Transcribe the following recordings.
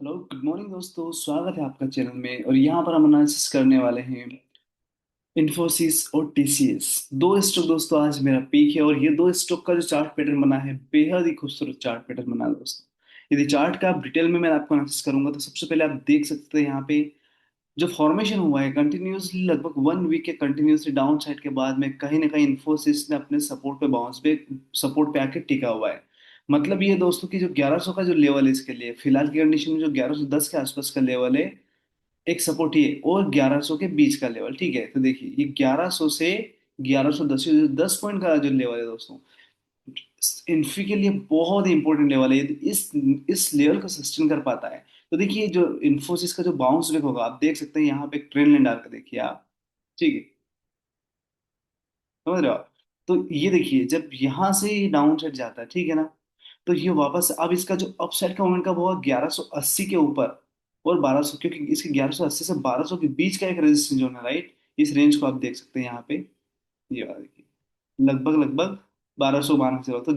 Hello good morning दोस्तों, स्वागत है आपका चैनल में। और यहाँ पर हम एनालिसिस करने वाले हैं इन्फोसिस और टीसीएस। दो स्टॉक दोस्तों, आज मेरा पीक है और ये दो स्टॉक का जो चार्ट पैटर्न बना है बेहद ही खूबसूरत चार्ट पैटर्न बना है दोस्तों। यदि चार्ट का आप डिटेल में मैं आपको एनालिसिस करूंगा तो सबसे पहले आप देख सकते हैं यहाँ पे जो फॉर्मेशन हुआ है कंटिन्यूसली लगभग 1 वीक के कंटिन्यूसली डाउन साइड के बाद में कहीं ना कहीं इन्फोसिस ने अपने सपोर्ट पे आके टिका हुआ है। मतलब ये दोस्तों की जो 1100 का जो लेवल है इसके लिए फिलहाल की कंडीशन में जो 1110 के आसपास का लेवल है एक सपोर्ट ही है, और 1100 के बीच का लेवल। ठीक है, तो देखिए ये 1100 से 1110, 10 पॉइंट का जो लेवल है दोस्तों, इन्फी के लिए बहुत ही इंपॉर्टेंट लेवल है। यदि इस लेवल को सस्टेन कर पाता है तो देखिए जो इन्फोसिस का जो बाउंस बैक होगा, आप देख सकते हैं यहाँ पे एक ट्रेंड लाइन डाल के देखिए आप। ठीक है, समझ रहे हो आप? तो ये देखिए जब यहाँ से डाउन साइड जाता है, ठीक है ना, तो ये वापस अब इसका जो अपसाइड का मोमेंट का वो 1180 के ऊपर और 1200, क्योंकि इसके 1180 से 1200 के बीच का एक रेजिस्टेंस जोन है, राइट। इस रेंज को आप देख सकते हैं यहाँ पे, ये वाला देखिए, लगभग लगभग 1200 1200 से, तो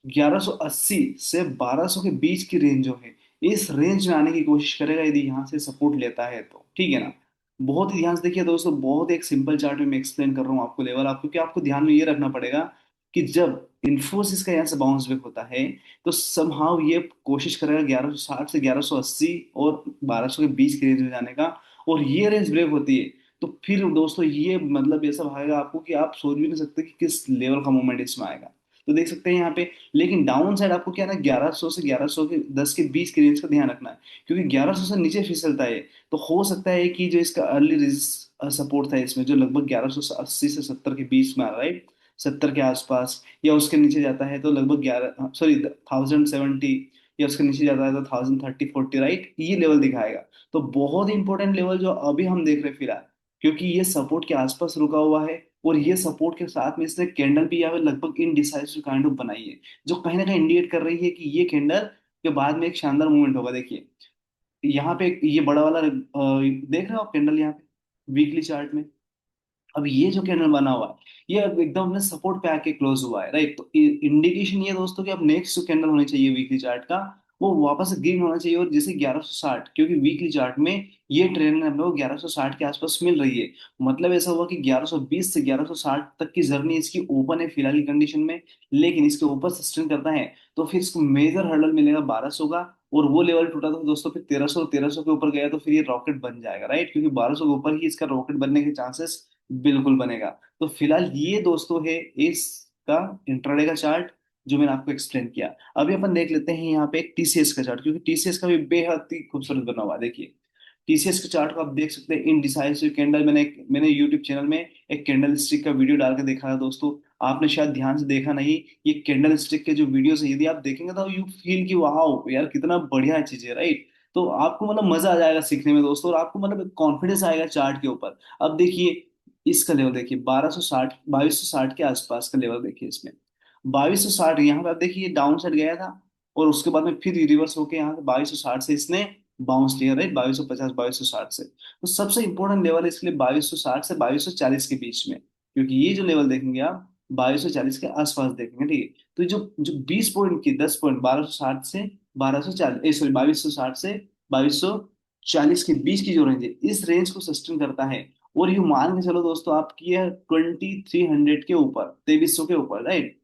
1180 से 1200 के बीच की रेंज जो है, इस रेंज में आने की कोशिश करेगा यदि यहाँ से सपोर्ट लेता है तो। ठीक है ना। बहुत ही ध्यान से देखिए दोस्तों, बहुत एक सिंपल चार्ट में मैं एक्सप्लेन कर रहा हूँ आपको लेवल आपको, क्योंकि आपको ध्यान में ये रखना पड़ेगा कि जब इन्फोसिस का यहाँ से बाउंस बैक होता है तो समहाउ ये कोशिश करेगा 1160 से 1180 और 1200 के बीच की रेंज में जाने का। और ये रेंज ब्रेक होती है तो फिर दोस्तों ये मतलब ऐसा भागेगा आपको कि आप सोच भी नहीं सकते कि किस लेवल का मूवमेंट इसमें आएगा। तो देख सकते हैं यहाँ पे, लेकिन डाउन साइड आपको क्या है ना, 1100 से 1100 के 10 के बीच की रेंज का ध्यान रखना है, क्योंकि 1100 से नीचे फिसलता है तो हो सकता है कि जो इसका अर्ली सपोर्ट था इसमें जो लगभग 1180 से 70 के बीच में आ रहा है, 70 के आसपास, या उसके नीचे जाता है तो लगभग 1070, या उसके नीचे जाता है तो 1030 40, राइट, ये लेवल दिखाएगा। तो बहुत ही इंपॉर्टेंट लेवल जो अभी हम देख रहे हैं फिलहाल, क्योंकि ये सपोर्ट के आसपास रुका हुआ है और ये सपोर्ट के साथ में इसने कैंडल भी यहाँ पे लगभग इनडिसाइसिव काइंड ऑफ बनाई है, जो कहीं ना कहीं इंडिकेट कर रही है कि ये कैंडल के बाद में एक शानदार मूवमेंट होगा। देखिए यहाँ पे ये बड़ा वाला देख रहे हो आप कैंडल यहाँ पे वीकली चार्ट में। अब ये जो कैंडल बना हुआ है ये अब एकदम अपने सपोर्ट पे आके क्लोज हुआ है, राइट। तो इंडिकेशन ये दोस्तों कि अब नेक्स्ट जो कैंडल होनी चाहिए वीकली चार्ट का वो वापस से ग्रीन होना चाहिए, और जैसे 1160, क्योंकि वीकली चार्ट में ये ट्रेंड हमें वो 1160 के आसपास मिल रही है। मतलब ऐसा हुआ कि 1120 से 1160 तक की जर्नी इसकी ओपन है फिलहाल की कंडीशन में, लेकिन इसके ऊपर सस्टेन करता है तो फिर इसको मेजर हर्डल मिलेगा 1200 का। और वो लेवल टूटा तो दोस्तों फिर 1300 के ऊपर गया तो फिर ये रॉकेट बन जाएगा, राइट, क्योंकि 1200 के ऊपर ही इसका रॉकेट बनने के चांसेस बिल्कुल बनेगा। तो फिलहाल ये दोस्तों है इसका इंट्राडे का चार्ट जो मैंने आपको एक्सप्लेन किया। अभी अपन देख लेते हैं यहाँ पे एक टीसीएस का चार्ट, क्योंकि टीसीएस का भी बेहद ही खूबसूरत बना हुआ है। देखिए टीसीएस के चार्ट को आप देख सकते हैं, इनडिसाइसिव कैंडल, मैंने यूट्यूब चैनल में एक कैंडल स्टिक का वीडियो डाल के देखा था दोस्तों। आपने शायद ध्यान से देखा नहीं। ये कैंडल स्टिक के जो वीडियोस है यदि आप देखेंगे तो यू फील कि वाह यार कितना बढ़िया चीज है, राइट। तो आपको मतलब मजा आ जाएगा सीखने में दोस्तों, और आपको मतलब कॉन्फिडेंस आएगा चार्ट के ऊपर। अब देखिए इसका लेवल देखिए 1260 2260 के आसपास का लेवल देखिए इसमें 2260, यहाँ पे आप देखिए डाउन साइड गया था और उसके बाद में फिर रिवर्स होके यहाँ से 2260 से इसने बाउंस लिया, राइट, 2250 2260 से। तो सबसे इंपॉर्टेंट लेवल है इसके लिए 2260 से 2240 के बीच में, क्योंकि ये जो लेवल देखेंगे आप 2240 के आसपास देखेंगे, ठीक है। तो जो जो 20 पॉइंट की 10 पॉइंट 1260 से 1240, सॉरी 2260 से 2240 के बीच की जो रेंज है इस रेंज को सस्टेन करता है। और ये मान के चलो दोस्तों आपकी है 2300 के ऊपर, 2300 के ऊपर, राइट,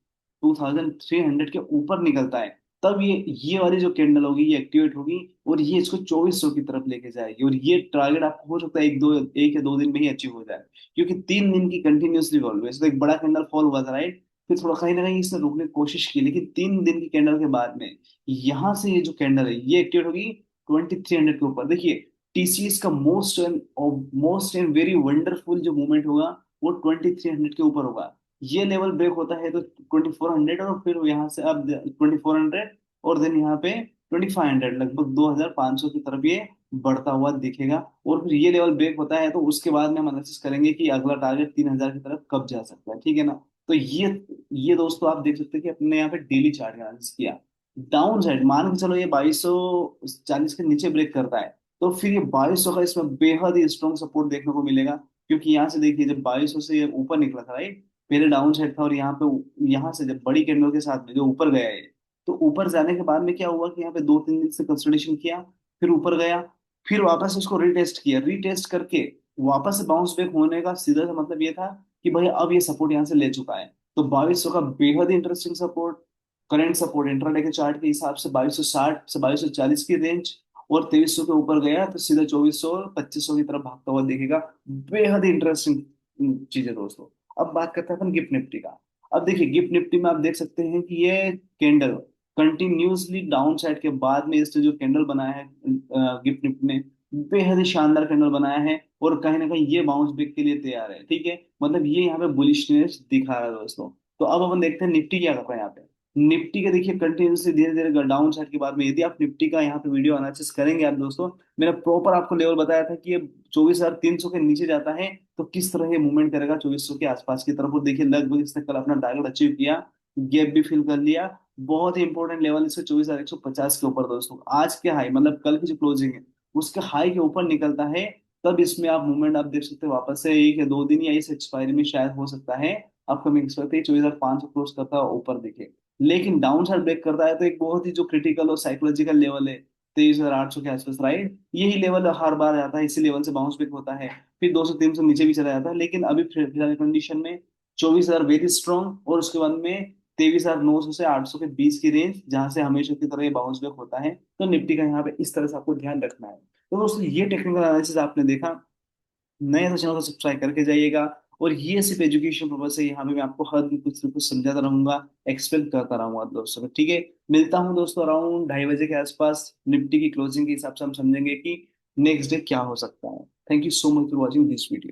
2300 के ऊपर निकलता है तब ये वाली जो कैंडल होगी ये एक्टिवेट होगी और ये इसको 2400 की तरफ लेके जाएगी। और ये टारगेट आपको हो सकता है एक या दो दिन में ही अचीव हो जाए, क्योंकि 3 दिन की कंटिन्यूसली फॉल हुई। वैसे तो एक बड़ा कैंडल फॉल हुआ था, राइट, फिर थोड़ा कहीं ना कहीं इसने रोकने की कोशिश की, लेकिन 3 दिन की कैंडल के बाद में यहाँ से ये जो कैंडल है ये एक्टिवेट होगी 2300 के ऊपर। देखिए टीसीएस का मोस्ट एंड वेरी वंडरफुल जो मूवमेंट होगा वो 2300 के ऊपर होगा। ये लेवल ब्रेक होता है तो 2400, और फिर यहाँ से अब 2400, और देन यहाँ पे 2500, लगभग 2500 की तरफ ये बढ़ता हुआ दिखेगा। और फिर ये लेवल ब्रेक होता है तो उसके बाद में हम एनालिसिस करेंगे कि अगला टारगेट 3000 की तरफ कब जा सकता है, ठीक है ना। तो ये दोस्तों आप देख सकते हैं कि अपने यहाँ पे डेली चार्ट एनालिसिस किया। डाउन साइड मान के चलो ये 2240 के नीचे ब्रेक करता है तो फिर ये 2200 का इसमें बेहद ही स्ट्रॉन्ग सपोर्ट देखने को मिलेगा, क्योंकि यहाँ से देखिए जब 2200 से ये ऊपर निकला था, राइट, पहले डाउन साइड था और यहाँ पे यहाँ से जब बड़ी कैंडल के साथ में जो ऊपर गया है तो ऊपर जाने के बाद में क्या हुआ कि यहाँ पे 2-3 दिन से कंसोलिडेशन किया, फिर ऊपर गया, फिर वापस उसको रीटेस्ट किया, रीटेस्ट करके वापस से बाउंस बैक होने का सीधा सा मतलब ये था कि भाई अब ये सपोर्ट यहाँ से ले चुका है। तो 2200 का बेहद interesting support, current support intraday के चार्ट के हिसाब से 2260 से 2240 की रेंज, और 2300 के ऊपर गया तो सीधा 2400 2500 की तरफ भागता हुआ दिखेगा। बेहद इंटरेस्टिंग चीज है दोस्तों। अब बात करते हैं अपन गिफ्ट निफ्टी का। अब देखिए गिफ्ट निफ्टी में आप देख सकते हैं कि ये कैंडल कंटिन्यूसली डाउन साइड के बाद में इसने जो कैंडल बनाया है गिफ्ट निफ्टी ने, बेहद ही शानदार कैंडल बनाया है, और कहीं ना कहीं ये बाउंस बैक के लिए तैयार है। ठीक है, मतलब ये यहाँ पे बुलिशनेस दिखा रहा है दोस्तों। तो अब अपन देखते हैं निफ्टी क्या कर रहा है यहाँ पे। निफ्टी के देखिए कंटिन्यूसली धीरे धीरे डाउन साइड के बाद में यदि आप निफ्टी का यहाँ पे वीडियो एनालिसिस करेंगे आप दोस्तों, मैंने प्रॉपर आपको लेवल बताया था कि ये 24,300 के नीचे जाता है तो किस तरह ये मूवमेंट करेगा 2400 के आसपास की तरफ। और देखिए लगभग इसने कल अपना टारगेट अचीव किया, गैप भी फिल कर लिया। बहुत ही इंपॉर्टेंट लेवल इसका 24,150 के ऊपर दोस्तों। आज के हाई मतलब कल की जो क्लोजिंग है उसके हाई के ऊपर निकलता है, तब इसमें आप मूवमेंट आप देख सकते हो वापस से 1 या 2 दिन या इस एक्सपायरी में शायद हो सकता है अपकमिंग एक्सपायरी 24,500 क्लोज करता है ऊपर दिखे। लेकिन डाउन साइड ब्रेक करता है तो एक बहुत ही जो क्रिटिकल और साइकोलॉजिकल लेवल है 23,800 के आसपास, राइट, यही लेवल हर बार आता है, इसी लेवल से बाउंस बैक होता है, फिर 200-300 नीचे भी चला जाता है। लेकिन अभी फिलहाल कंडीशन में 24,000 वेरी स्ट्रॉन्ग, और उसके बाद में 23,900 से 800 के बीच की रेंज जहां से हमेशा की तरह ये बाउंस बैक होता है। तो निफ्टी का यहाँ पे इस तरह से आपको ध्यान रखना है। तो दोस्तों ये टेक्निकल एनालिसिस आपने देखा, नए तो चैनल को सब्सक्राइब करके जाइएगा। और ये सिर्फ एजुकेशन पर्पज है, यहाँ पे मैं आपको हर दिन कुछ ना कुछ समझाता रहूंगा, एक्सप्लेन करता रहूंगा दोस्तों को। ठीक है, मिलता हूँ दोस्तों अराउंड 2:30 बजे के आसपास, निफ्टी की क्लोजिंग के हिसाब से हम समझेंगे कि नेक्स्ट डे क्या हो सकता है। Thank you so much for watching this video.